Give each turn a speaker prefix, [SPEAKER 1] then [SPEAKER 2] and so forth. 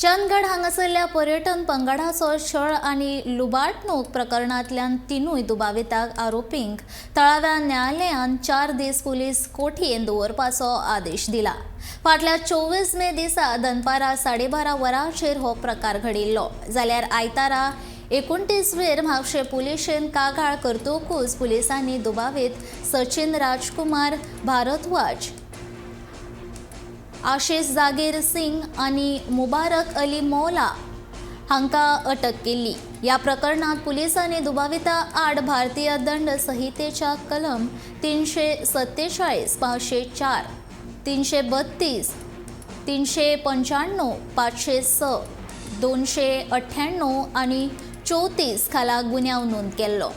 [SPEAKER 1] चंदगड हांगासरल्या पर्यटन पंगडाचो छळ आनी लुबाडणूक प्रकरणांतल्यान तिनूय दुबाविताक आरोपींक तळाव्या न्यायालयान 4 दीस पुलीस कोठयेंत दवरपाचो आदेश दिला। फाटल्या 24 मे दिसा दनपारा 12:30 वरांचेर हो प्रकार घडिल्लो। जाल्यार आयतारा 29 वेर म्हापशें पुलिशेन कागाळ करतकूच पुलिसांनी दुबावीत सचिन राजकुमार भारद्वाज, आशीष जागीर सिंग आनी मुबारक अली मौला हांकां अटक केली। ह्या प्रकरणात पुलिसांनी दुबाविता आड भारतीय दंड संहितेच्या कलम 347, 504, 332, 395, 506, 298 आनी 34 खाला गुन्यांव नोंद केल्लो।